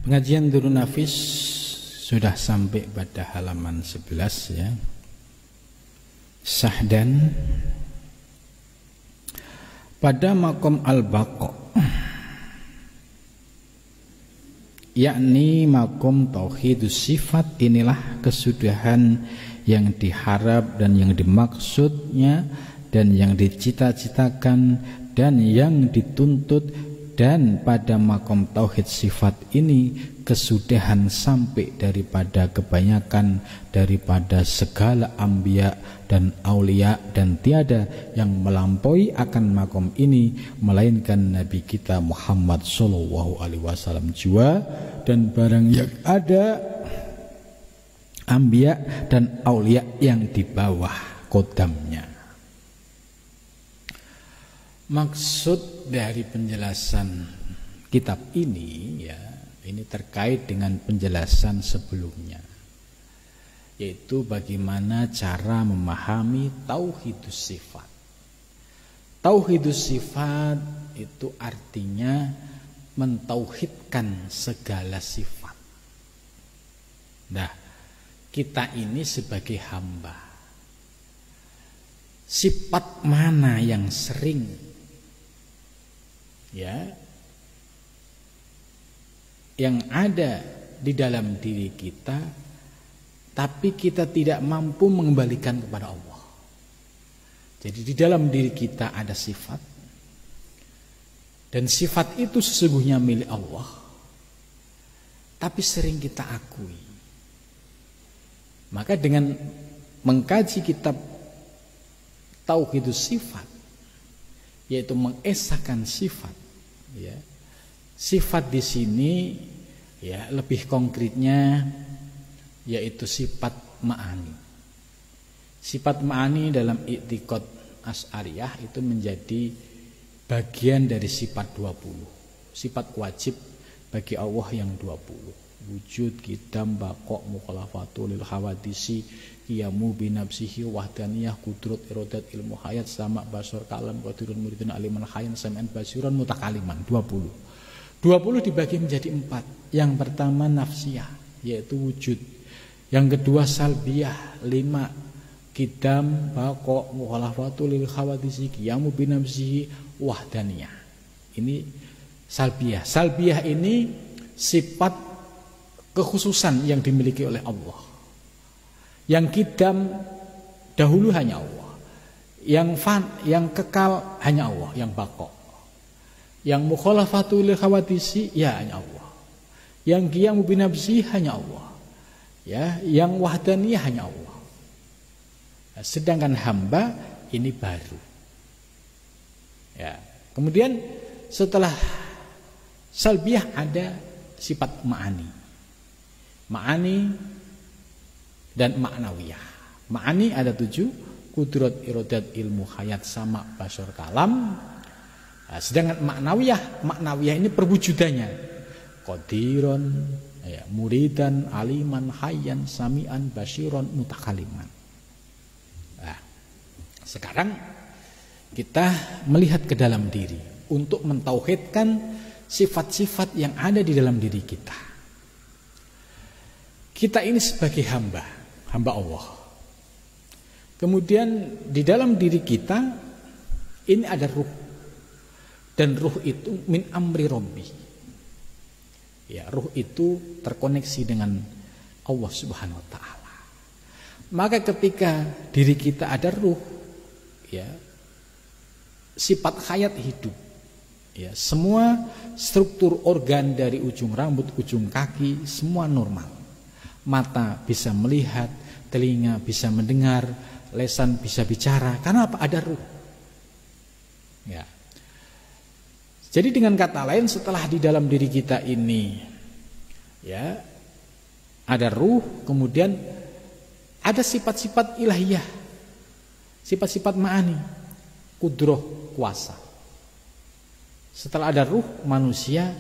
Pengajian Durun Nafis sudah sampai pada halaman 11 ya. Sahdan pada makom al-baqa, yakni makom tauhidus sifat, inilah kesudahan yang diharap dan yang dimaksudnya dan yang dicita-citakan dan yang dituntut. Dan pada makom tauhid sifat ini kesudahan sampai daripada kebanyakan daripada segala anbiya dan aulia, dan tiada yang melampaui akan makom ini melainkan Nabi kita Muhammad sallallahu alaihi wasallam jua. Dan barang yang ada anbiya dan aulia yang di bawah kodamnya. Maksud dari penjelasan kitab ini ya, ini terkait dengan penjelasan sebelumnya, yaitu bagaimana cara memahami tauhidus sifat. Tauhidus sifat itu artinya mentauhidkan segala sifat. Nah, kita ini sebagai hamba, sifat mana yang sering ya yang ada di dalam diri kita, tapi kita tidak mampu mengembalikan kepada Allah. Jadi di dalam diri kita ada sifat, dan sifat itu sesungguhnya milik Allah, tapi sering kita akui. Maka dengan mengkaji kitab Tauhidus Sifat, yaitu mengesahkan sifat, ya, sifat di sini ya lebih konkretnya yaitu sifat ma'ani. Sifat ma'ani dalam i'tiqad Asy'ariyah itu menjadi bagian dari sifat 20. Sifat wajib bagi Allah yang 20. Wujud, qidam, baqa, mukhalafatu lil hawadisi, qiyamu binafsihi, wahdaniyah, qudrat, iradat, ilmu hayat, sama, basar, kalam, qadirun, muridun, aliman, hayyan, sam'an, basiran, mutakaliman. 20 dibagi menjadi 4. Yang pertama nafsiyah, yaitu wujud. Yang kedua salbiyah, 5. Qidam, baqa, mukhalafatu lil hawadisi, qiyamu binafsihi, wahdaniyah. Ini salbiyah. Salbiyah ini sifat kekhususan yang dimiliki oleh Allah. Yang qidam dahulu hanya Allah. Yang kekal hanya Allah, yang baqa. Yang mukhalafatu lil hawadisi ya hanya Allah. Yang qiyamu binafsi hanya Allah. Ya, yang wahdaniyah hanya Allah. Sedangkan hamba ini baru. Ya. Kemudian setelah salbiyah ada sifat ma'ani. Ma'ani dan ma'nawiyah. Ma'ani ada 7, kudrat, iradat, ilmu hayat, sama, basar, kalam. Nah, sedangkan ma'nawiyah ini perwujudannya. Qadiron, ya, muridan, aliman, hayyan, sami'an, basiron, mutakaliman. Nah, sekarang kita melihat ke dalam diri untuk mentauhidkan sifat-sifat yang ada di dalam diri kita. Kita ini sebagai hamba Allah. Kemudian di dalam diri kita ini ada ruh. Dan ruh itu min amri rabbi. Ya, ruh itu terkoneksi dengan Allah Subhanahu wa taala. Maka ketika diri kita ada ruh, ya, sifat hayat hidup. Ya, semua struktur organ dari ujung rambut, ujung kaki semua normal. Mata bisa melihat, telinga bisa mendengar, lesan bisa bicara. Karena apa? Ada ruh. Ya. Jadi dengan kata lain, setelah di dalam diri kita ini ya ada ruh, kemudian ada sifat-sifat ilahiyah, sifat-sifat ma'ani, kudroh, kuasa. Setelah ada ruh manusia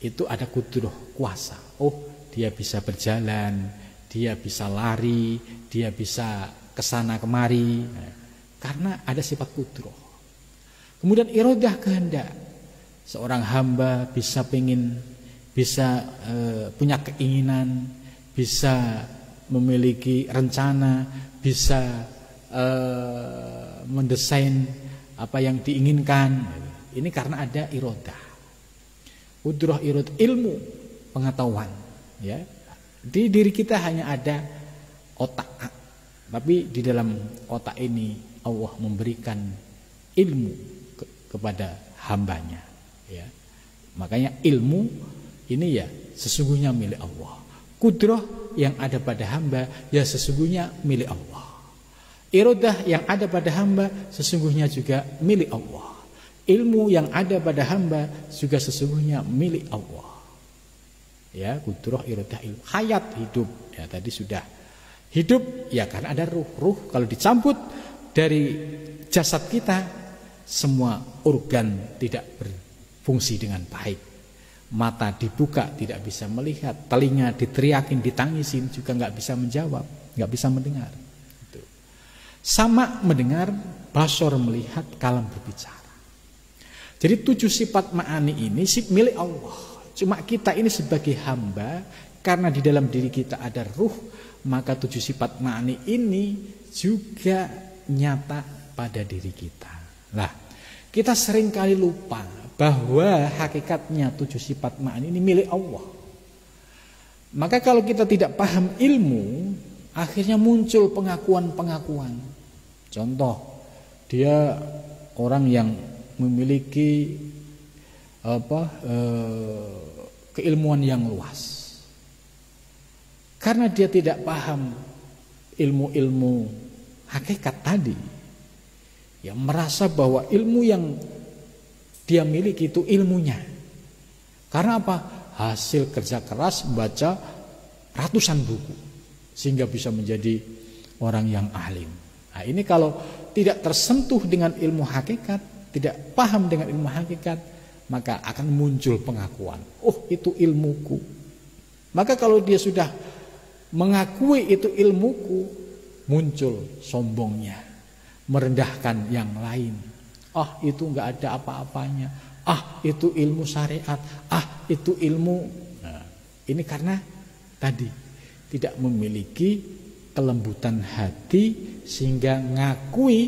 itu ada kudroh, kuasa. Oh, dia bisa berjalan, dia bisa lari, dia bisa kesana kemari, karena ada sifat kudroh. Kemudian iradah, kehendak. Seorang hamba bisa pengen bisa punya keinginan, bisa memiliki rencana, bisa mendesain apa yang diinginkan. Ini karena ada irodah. Qudrah irodah, ilmu, pengetahuan, ya. Di diri kita hanya ada otak, tapi di dalam otak ini Allah memberikan ilmu kepada hambanya, ya. Makanya ilmu ini ya sesungguhnya milik Allah. Qudrah yang ada pada hamba ya sesungguhnya milik Allah. Irodah yang ada pada hamba sesungguhnya juga milik Allah. Ilmu yang ada pada hamba juga sesungguhnya milik Allah. Ya, qudrah, irodah, ilmu. Hayat, hidup. Ya, tadi sudah. Hidup ya karena ada ruh. Ruh kalau dicabut dari jasad kita, semua organ tidak berfungsi dengan baik. Mata dibuka tidak bisa melihat, telinga diteriakin, ditangisin juga nggak bisa menjawab, nggak bisa mendengar. Itu. Sama mendengar, basor melihat, kalam berbicara. Jadi 7 sifat ma'ani ini milik Allah. Cuma kita ini sebagai hamba, karena di dalam diri kita ada ruh, maka 7 sifat ma'ani ini juga nyata pada diri kita. Nah, kita seringkali lupa bahwa hakikatnya 7 sifat ma'ani ini milik Allah. Maka kalau kita tidak paham ilmu, akhirnya muncul pengakuan-pengakuan. Contoh, dia orang yang memiliki keilmuan yang luas. Karena dia tidak paham ilmu-ilmu hakikat tadi, ya merasa bahwa ilmu yang dia miliki itu ilmunya. Karena apa? Hasil kerja keras membaca ratusan buku sehingga bisa menjadi orang yang alim. Nah, ini kalau tidak tersentuh dengan ilmu hakikat, tidak paham dengan ilmu hakikat, maka akan muncul pengakuan. Oh, itu ilmuku. Maka kalau dia sudah mengakui itu ilmuku, muncul sombongnya, merendahkan yang lain. Ah, itu enggak ada apa-apanya. Ah, itu ilmu syariat. Ah, itu ilmu. Nah, ini karena tadi tidak memiliki kelembutan hati sehingga ngakui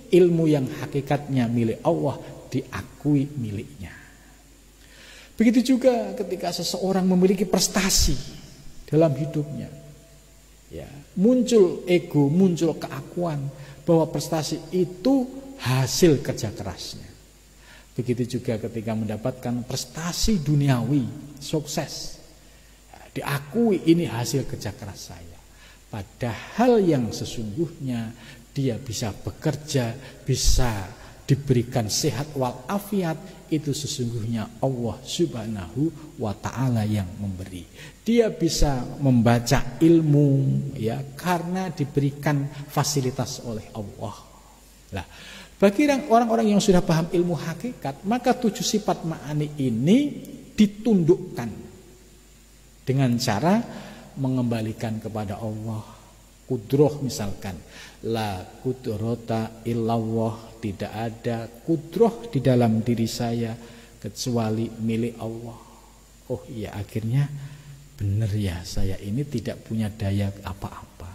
ilmu yang hakikatnya milik Allah diakui miliknya. Begitu juga ketika seseorang memiliki prestasi dalam hidupnya, ya, muncul ego, muncul keakuan bahwa prestasi itu hasil kerja kerasnya. Begitu juga ketika mendapatkan prestasi duniawi, sukses, ya, diakui ini hasil kerja keras saya. Padahal yang sesungguhnya dia bisa bekerja, bisa diberikan sehat walafiat, itu sesungguhnya Allah Subhanahu wa ta'ala yang memberi. Dia bisa membaca ilmu, ya, karena diberikan fasilitas oleh Allah. Nah, bagi orang-orang yang sudah paham ilmu hakikat, maka 7 sifat ma'ani ini ditundukkan dengan cara mengembalikan kepada Allah. Qudrah misalkan, la qudrata illallah, tidak ada qudrah di dalam diri saya kecuali milik Allah. Oh iya, akhirnya benar ya, saya ini tidak punya daya apa-apa.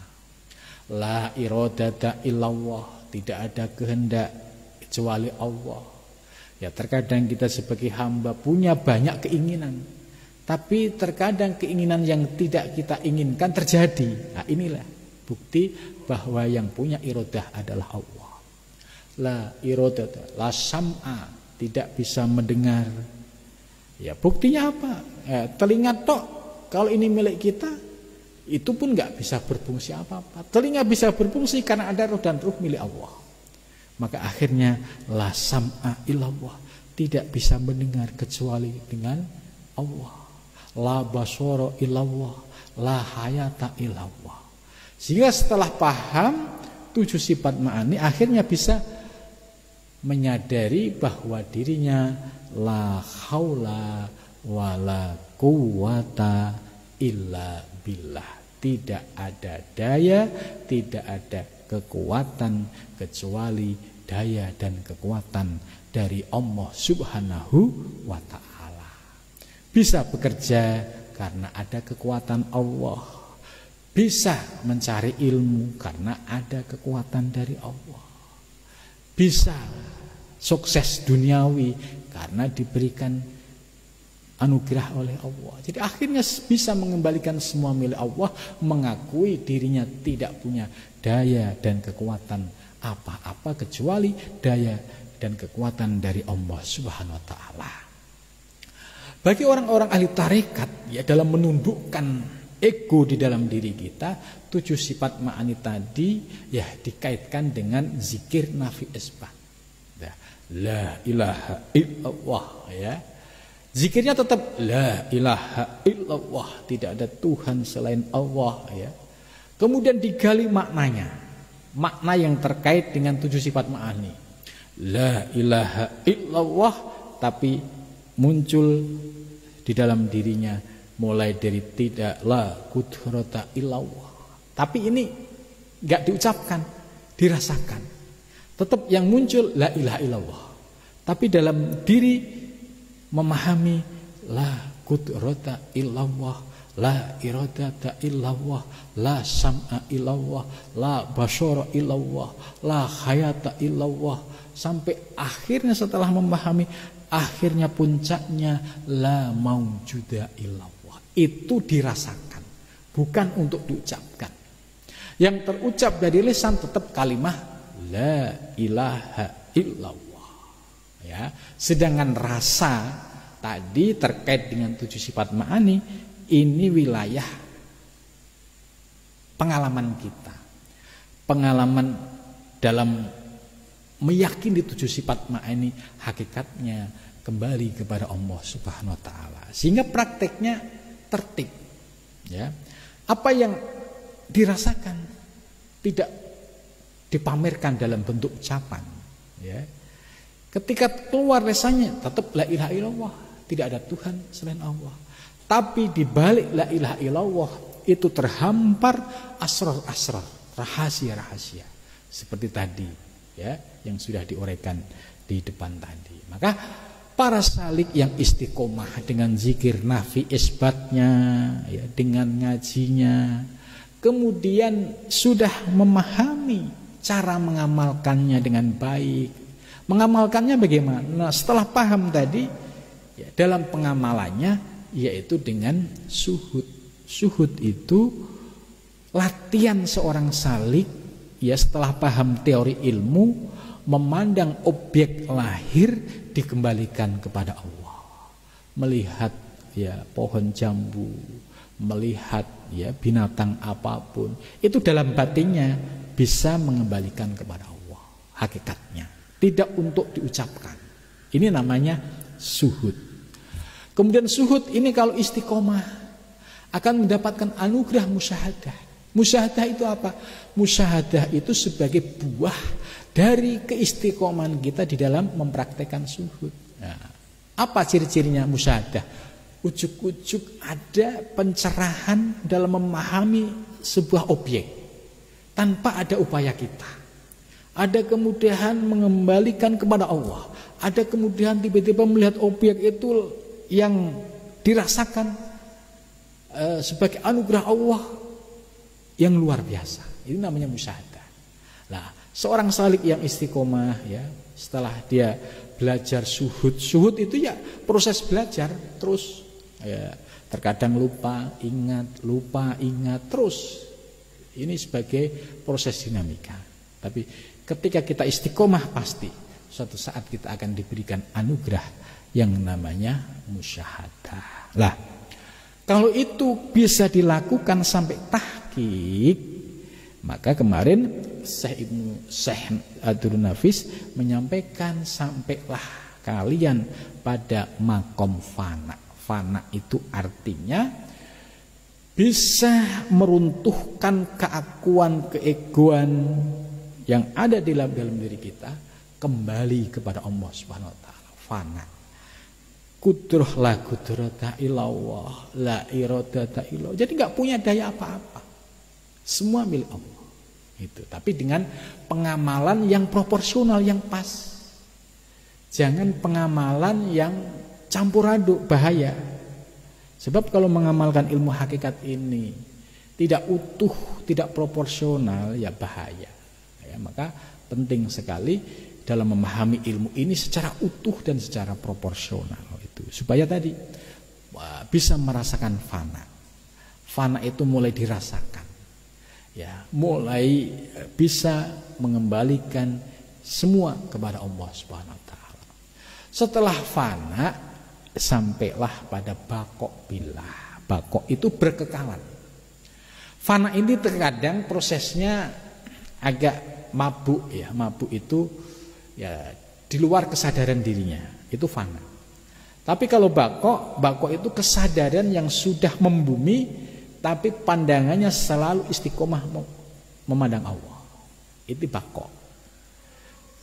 La iradata illallah, tidak ada kehendak kecuali Allah. Ya, terkadang kita sebagai hamba punya banyak keinginan, tapi terkadang keinginan yang tidak kita inginkan terjadi. Nah, inilah bukti bahwa yang punya irodah adalah Allah. La irodah, la sam'a, tidak bisa mendengar. Ya, buktinya apa? Telinga tok, kalau ini milik kita, itu pun nggak bisa berfungsi apa-apa. Telinga bisa berfungsi karena ada roh, dan roh milik Allah. Maka akhirnya la sam'a illallah, tidak bisa mendengar kecuali dengan Allah. La basara illallah, la hayata illallah. Sehingga setelah paham 7 sifat ma'ani, akhirnya bisa menyadari bahwa dirinya la haula wala quwata illa billah. Tidak ada daya, tidak ada kekuatan kecuali daya dan kekuatan dari Allah Subhanahu wa ta'ala. Bisa bekerja karena ada kekuatan Allah. Bisa mencari ilmu karena ada kekuatan dari Allah. Bisa sukses duniawi karena diberikan anugerah oleh Allah. Jadi akhirnya bisa mengembalikan semua milik Allah, mengakui dirinya tidak punya daya dan kekuatan apa-apa kecuali daya dan kekuatan dari Allah Subhanahu wa taala. Bagi orang-orang ahli tarekat, ya, dalam menundukkan ego di dalam diri kita, 7 sifat ma'ani tadi ya dikaitkan dengan zikir nafi isbat. La ilaha illallah, ya. Zikirnya tetap la ilaha illallah, tidak ada Tuhan selain Allah, ya. Kemudian digali maknanya. Makna yang terkait dengan 7 sifat ma'ani. La ilaha illallah, tapi muncul di dalam dirinya mulai dari tidak la qudrata illallah. Tapi ini enggak diucapkan, dirasakan. Tetap yang muncul la ilaha illallah. Tapi dalam diri memahami la qudrata illallah, la iradata illallah, la sam'a illallah, la basara illallah, la hayata illallah, sampai akhirnya setelah memahami, akhirnya puncaknya la maujuda illallah. Itu dirasakan, bukan untuk diucapkan. Yang terucap dari lisan tetap kalimat la ilaha illallah, ya. Sedangkan rasa tadi terkait dengan 7 sifat ma'ani, ini wilayah pengalaman kita. Pengalaman dalam meyakini 7 sifat ma'ani hakikatnya kembali kepada Allah Subhanahu wa taala. Sehingga prakteknya tertib, ya. Apa yang dirasakan tidak dipamerkan dalam bentuk ucapan, ya. Ketika keluar lisannya tetap la ilaha illallah, tidak ada Tuhan selain Allah. Tapi di balik la ilaha illallah itu terhampar asrar-asrar, rahasia-rahasia seperti tadi, ya, yang sudah diuraikan di depan tadi. Maka para salik yang istiqomah dengan zikir nafi isbatnya, ya, dengan ngajinya, kemudian sudah memahami cara mengamalkannya dengan baik. Mengamalkannya bagaimana? Nah, setelah paham tadi, ya, dalam pengamalannya yaitu dengan suhud. Suhud itu latihan seorang salik, ya, setelah paham teori ilmu, memandang objek lahir dikembalikan kepada Allah. Melihat, ya, pohon jambu, melihat, ya, binatang apapun, itu dalam batinnya bisa mengembalikan kepada Allah hakikatnya, tidak untuk diucapkan. Ini namanya suhud. Kemudian suhud ini kalau istiqomah akan mendapatkan anugerah musyahadah. Musyahadah itu apa? Musyahadah itu sebagai buah dari keistiqomahan kita di dalam mempraktekkan suhud. Nah, apa ciri-cirinya musyahadah? Ujuk-ujuk ada pencerahan dalam memahami sebuah objek tanpa ada upaya kita. Ada kemudahan mengembalikan kepada Allah. Ada kemudahan tiba-tiba melihat objek itu yang dirasakan sebagai anugerah Allah yang luar biasa. Ini namanya musyahadah. Nah, seorang salik yang istiqomah, ya, setelah dia belajar suhud. Suhud itu ya proses belajar terus, ya, terkadang lupa, ingat terus. Ini sebagai proses dinamika. Tapi ketika kita istiqomah, pasti suatu saat kita akan diberikan anugerah yang namanya musyahadah. Lah, kalau itu bisa dilakukan sampai tahqiq, maka kemarin Syekh Abdul Nafis menyampaikan sampailah kalian pada makom fana. Fana itu artinya bisa meruntuhkan keakuan, keegoan yang ada di dalam diri kita, kembali kepada Allah Subhanahu wa taala. Fana. Qudrah la qudrata illallah, la iradata illallah. Jadi enggak punya daya apa-apa. Semua milik Allah. Itu. Tapi dengan pengamalan yang proporsional, yang pas. Jangan pengamalan yang campur aduk, bahaya. Sebab kalau mengamalkan ilmu hakikat ini tidak utuh, tidak proporsional, ya bahaya. Ya, maka penting sekali dalam memahami ilmu ini secara utuh dan secara proporsional itu, supaya tadi bisa merasakan fana. Fana itu mulai dirasakan. Ya, mulai bisa mengembalikan semua kepada Allah Subhanahu wa taala. Setelah fana sampailah pada baqo billah. Baqo itu berkekalan. Fana ini terkadang prosesnya agak mabuk ya. Mabuk itu ya di luar kesadaran dirinya, itu fana. Tapi kalau baqo itu kesadaran yang sudah membumi, tapi pandangannya selalu istiqomah memandang Allah. Itu baqo.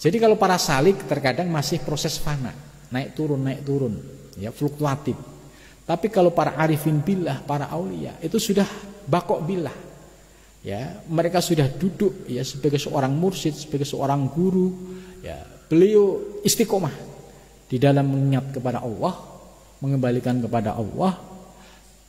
Jadi kalau para salik terkadang masih proses fana, naik turun, ya fluktuatif. Tapi kalau para arifin billah, para aulia itu sudah baqo billah. Ya, mereka sudah duduk ya sebagai seorang mursyid, sebagai seorang guru, ya, beliau istiqomah di dalam mengingat kepada Allah, mengembalikan kepada Allah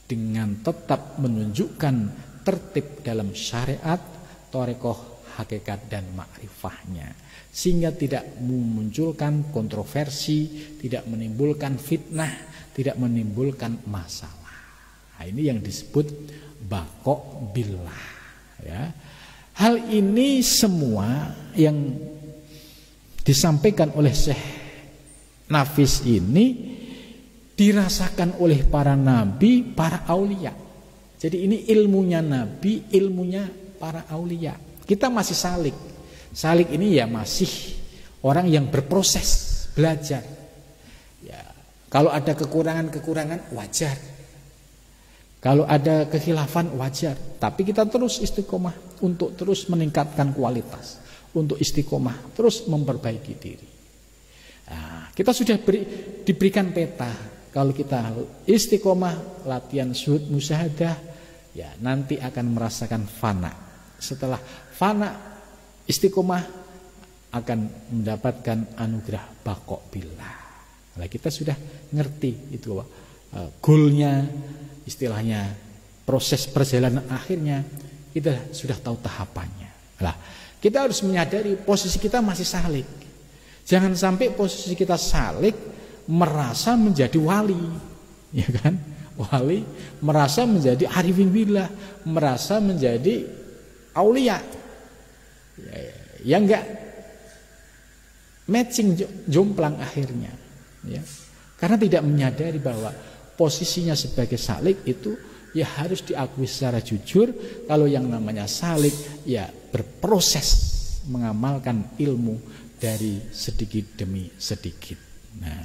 dengan tetap menunjukkan tertib dalam syariat, thariqah, hakikat dan ma'rifahnya, sehingga tidak memunculkan kontroversi, tidak menimbulkan fitnah, tidak menimbulkan masalah. Nah, ini yang disebut baqo billah ya. Hal ini semua yang disampaikan oleh Syekh Nafis ini dirasakan oleh para nabi, para aulia. Jadi ini ilmunya nabi, ilmunya para aulia. Kita masih salik. Salik ini ya masih orang yang berproses belajar. Ya, kalau ada kekurangan wajar. Kalau ada kekhilafan wajar. Tapi kita terus istiqomah untuk terus meningkatkan kualitas, untuk istiqomah terus memperbaiki diri. Nah, kita sudah diberikan peta. Kalau kita istiqomah, latihan syuhud musyahadah, ya nanti akan merasakan fana. Setelah fana, istiqomah akan mendapatkan anugerah baqo billah. Nah, kita sudah ngerti itu goalnya, istilahnya proses perjalanan akhirnya, kita sudah tahu tahapannya. Nah, kita harus menyadari posisi kita masih salik. Jangan sampai posisi kita salik merasa menjadi wali, ya kan? Wali merasa menjadi arifin billah, merasa menjadi aulia. Ya enggak matching, jomplang akhirnya, ya. Karena tidak menyadari bahwa posisinya sebagai salik itu ya harus diakui secara jujur. Kalau yang namanya salik ya berproses mengamalkan ilmu dari sedikit demi sedikit. Nah,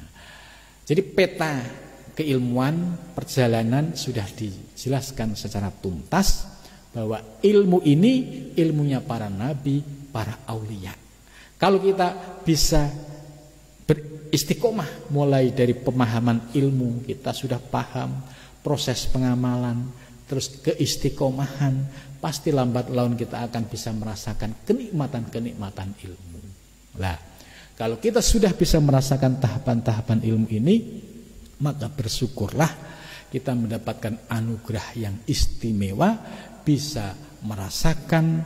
jadi peta keilmuan perjalanan sudah dijelaskan secara tuntas bahwa ilmu ini ilmunya para nabi, para aulia. Kalau kita bisa beristiqomah mulai dari pemahaman ilmu, kita sudah paham proses pengamalan, terus keistiqomahan, pasti lambat laun kita akan bisa merasakan kenikmatan-kenikmatan ilmu. Nah, kalau kita sudah bisa merasakan tahapan-tahapan ilmu ini, maka bersyukurlah kita mendapatkan anugerah yang istimewa, bisa merasakan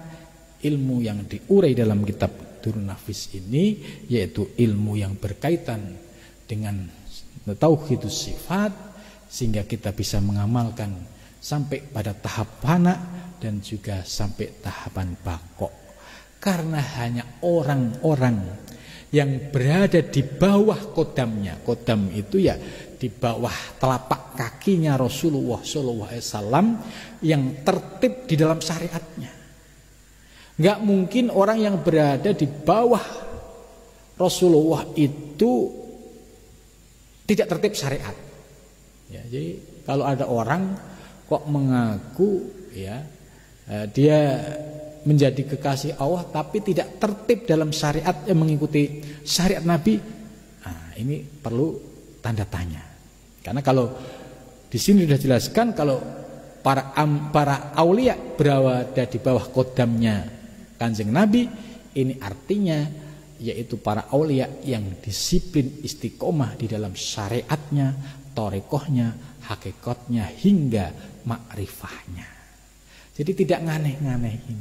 ilmu yang diurai dalam kitab Durrun Nafis ini, yaitu ilmu yang berkaitan dengan tauhidus sifat, sehingga kita bisa mengamalkan sampai pada tahap fana dan juga sampai tahapan baqo. Karena hanya orang-orang yang berada di bawah kodamnya, kodam itu ya di bawah telapak kakinya Rasulullah SAW, yang tertib di dalam syariatnya. Gak mungkin orang yang berada di bawah Rasulullah itu tidak tertib syariat. Ya, jadi kalau ada orang kok mengaku ya dia menjadi kekasih Allah tapi tidak tertib dalam syariat yang mengikuti syariat Nabi, nah, ini perlu tanda tanya. Karena kalau di sini sudah jelaskan kalau para aulia berada di bawah kodamnya Kanjeng Nabi, ini artinya yaitu para aulia yang disiplin istiqomah di dalam syariatnya, torekohnya, hakikatnya, hingga makrifahnya. Jadi tidak nganeh-nganehin,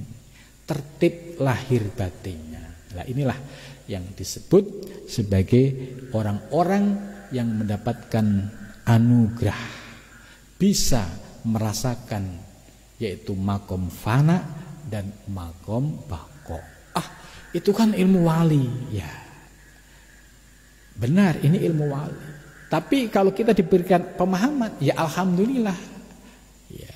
tertib lahir batinnya. Nah, inilah yang disebut sebagai orang-orang yang mendapatkan anugerah, bisa merasakan yaitu makom fana dan makom bako. Itu kan ilmu wali, ya benar, ini ilmu wali. Tapi kalau kita diberikan pemahaman, ya alhamdulillah, ya.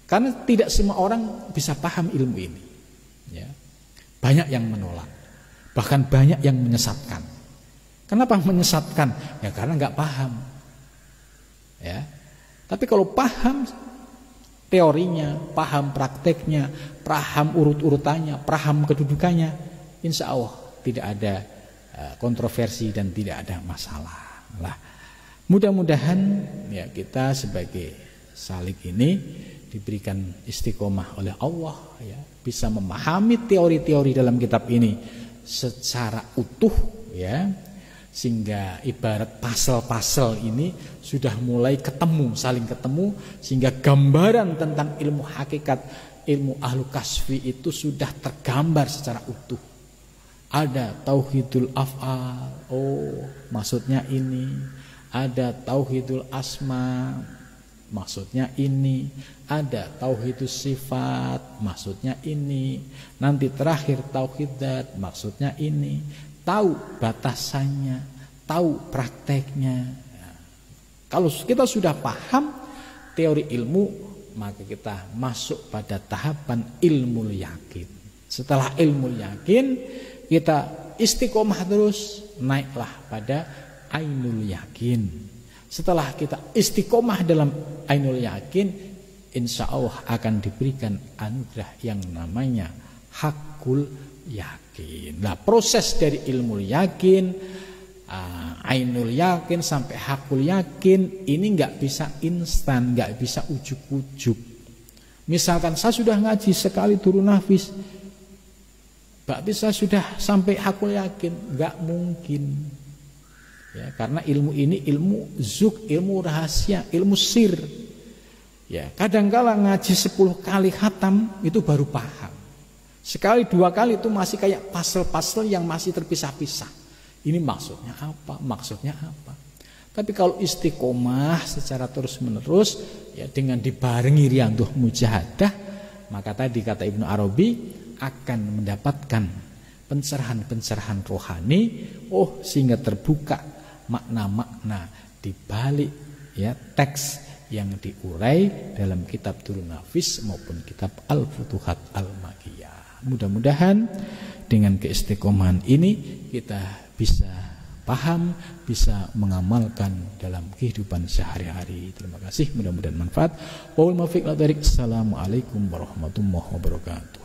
Karena tidak semua orang bisa paham ilmu ini, ya. Banyak yang menolak, bahkan banyak yang menyesatkan. Kenapa menyesatkan? Ya karena nggak paham, ya. Tapi kalau paham teorinya, paham prakteknya, paham urut-urutannya, paham kedudukannya, insya Allah tidak ada kontroversi dan tidak ada masalah. Lah, mudah-mudahan ya kita sebagai salik ini diberikan istiqomah oleh Allah, ya, bisa memahami teori-teori dalam kitab ini secara utuh, ya, sehingga ibarat pasal-pasal ini sudah mulai ketemu, saling ketemu, sehingga gambaran tentang ilmu hakikat, ilmu ahlu kasfi itu sudah tergambar secara utuh. Ada tauhidul af'al, oh maksudnya ini. Ada tauhidul asma, maksudnya ini. Ada tauhidus sifat, maksudnya ini. Nanti terakhir tauhid dzat, maksudnya ini. Tahu batasannya, tahu prakteknya. Kalau kita sudah paham teori ilmu, maka kita masuk pada tahapan ilmu yakin. Setelah ilmu yakin, kita istiqomah terus, naiklah pada ainul yakin. Setelah kita istiqomah dalam ainul yakin, insya Allah akan diberikan anugerah yang namanya hakul yakin. Nah, proses dari ilmu yakin, ainul yakin sampai hakul yakin ini nggak bisa instan, nggak bisa ujuk-ujuk. Misalkan saya sudah ngaji sekali turun nafis, berarti saya sudah sampai hakul yakin, nggak mungkin. Ya, karena ilmu ini ilmu zuk, ilmu rahasia, ilmu sir. Ya, kadang-kala ngaji 10 kali khatam itu baru paham. Sekali 2 kali itu masih kayak puzzle-puzzle yang masih terpisah-pisah. Ini maksudnya apa? Maksudnya apa? Tapi kalau istiqomah secara terus-menerus, ya dengan dibarengi riyadhah mujahadah, maka tadi kata Ibnu Arabi akan mendapatkan pencerahan-pencerahan rohani, sehingga terbuka makna-makna di balik ya teks yang diurai dalam kitab Durun Nafis maupun kitab Al-Futuhat Al-Makkiyah. Mudah-mudahan dengan keistiqomahan ini kita bisa paham, bisa mengamalkan dalam kehidupan sehari-hari. Terima kasih, mudah-mudahan manfaat. Assalamualaikum warahmatullahi wabarakatuh.